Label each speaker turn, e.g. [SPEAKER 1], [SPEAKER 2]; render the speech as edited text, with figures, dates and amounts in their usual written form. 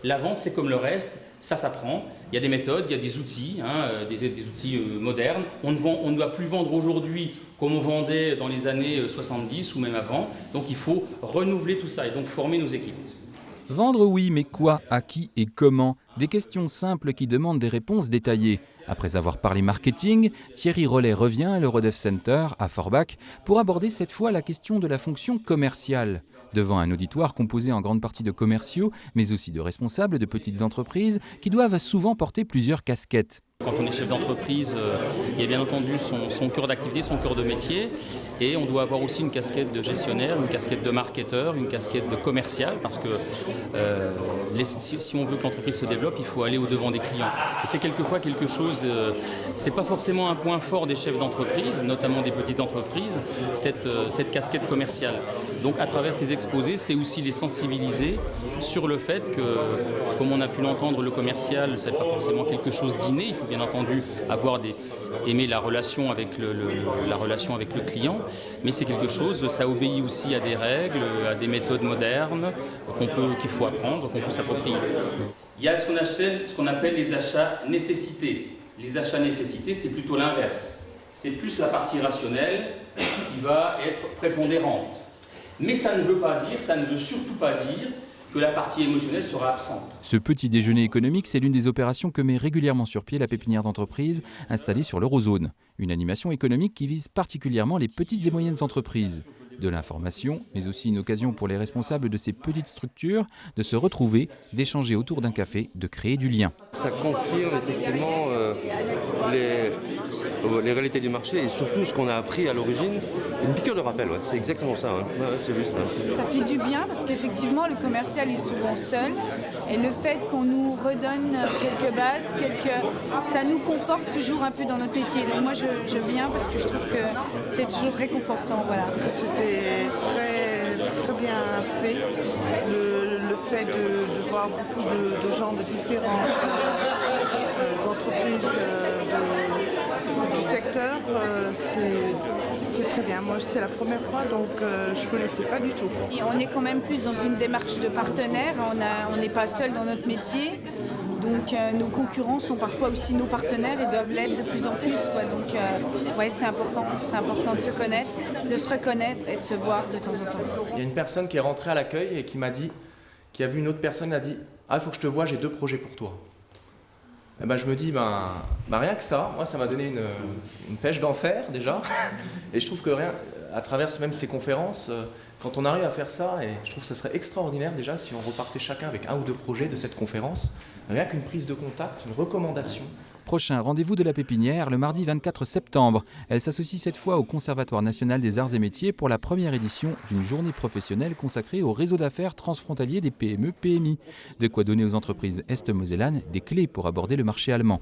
[SPEAKER 1] La vente, c'est comme le reste, ça s'apprend. Il y a des méthodes, il y a des outils, des outils modernes. On ne doit plus vendre aujourd'hui comme on vendait dans les années 70 ou même avant. Donc il faut renouveler tout ça et donc former nos équipes.
[SPEAKER 2] Vendre, oui, mais quoi, à qui et comment? Des questions simples qui demandent des réponses détaillées. Après avoir parlé marketing, Thierry Rollet revient à l'Eurodev Center à Forbach pour aborder cette fois la question de la fonction commerciale. Devant un auditoire composé en grande partie de commerciaux, mais aussi de responsables de petites entreprises qui doivent souvent porter plusieurs casquettes.
[SPEAKER 1] Quand on est chef d'entreprise, il y a bien entendu son cœur d'activité, son cœur de métier. Et on doit avoir aussi une casquette de gestionnaire, une casquette de marketeur, une casquette de commercial. Parce que si on veut que l'entreprise se développe, il faut aller au-devant des clients. Et c'est quelquefois quelque chose, c'est pas forcément un point fort des chefs d'entreprise, notamment des petites entreprises, cette casquette commerciale. Donc à travers ces exposés, c'est aussi les sensibiliser sur le fait que, comme on a pu l'entendre, le commercial, c'est pas forcément quelque chose d'inné. Il faut bien entendu aimer la relation avec le client, mais c'est quelque chose, ça obéit aussi à des règles, à des méthodes modernes qu'il faut apprendre, qu'on peut s'approprier. Il y a ce qu'on appelle les achats nécessités. Les achats nécessités, c'est plutôt l'inverse. C'est plus la partie rationnelle qui va être prépondérante. Mais ça ne veut surtout pas dire que la partie émotionnelle sera absente.
[SPEAKER 2] Ce petit déjeuner économique, c'est l'une des opérations que met régulièrement sur pied la pépinière d'entreprise installée sur l'Eurozone. Une animation économique qui vise particulièrement les petites et moyennes entreprises. De l'information, mais aussi une occasion pour les responsables de ces petites structures de se retrouver, d'échanger autour d'un café, de créer du lien.
[SPEAKER 3] Ça confirme effectivement les réalités du marché et surtout ce qu'on a appris à l'origine. Une piqûre de rappel, ouais, c'est exactement ça. Ouais, c'est juste.
[SPEAKER 4] Ça fait du bien parce qu'effectivement le commercial est souvent seul et le fait qu'on nous redonne quelques bases, ça nous conforte toujours un peu dans notre métier. Donc moi je viens parce que je trouve que c'est toujours réconfortant. Voilà.
[SPEAKER 5] C'était très bien fait. Le fait de voir beaucoup de gens de différentes entreprises du secteur, c'est très bien. Moi, c'est la première fois, donc je ne connaissais pas du tout.
[SPEAKER 4] Et on est quand même plus dans une démarche de partenaire. On n'est pas seul dans notre métier. Donc nos concurrents sont parfois aussi nos partenaires et doivent l'être de plus en plus. Donc ouais, c'est important de se connaître, de se reconnaître et de se voir de temps en temps.
[SPEAKER 6] Il y a une personne qui est rentrée à l'accueil et qui a vu une autre personne et a dit « Ah, il faut que je te voie, j'ai 2 projets pour toi ». Et ben, je me dis, rien que ça, moi ça m'a donné une pêche d'enfer déjà. Et je trouve que à travers même ces conférences, quand on arrive à faire ça, et je trouve que ça serait extraordinaire déjà si on repartait chacun avec 1 ou 2 projets de cette conférence, rien qu'une prise de contact, une recommandation.
[SPEAKER 2] Prochain rendez-vous de la pépinière, le mardi 24 septembre. Elle s'associe cette fois au Conservatoire national des arts et métiers pour la première édition d'une journée professionnelle consacrée au réseau d'affaires transfrontalier des PME-PMI. De quoi donner aux entreprises est-mosellanes des clés pour aborder le marché allemand.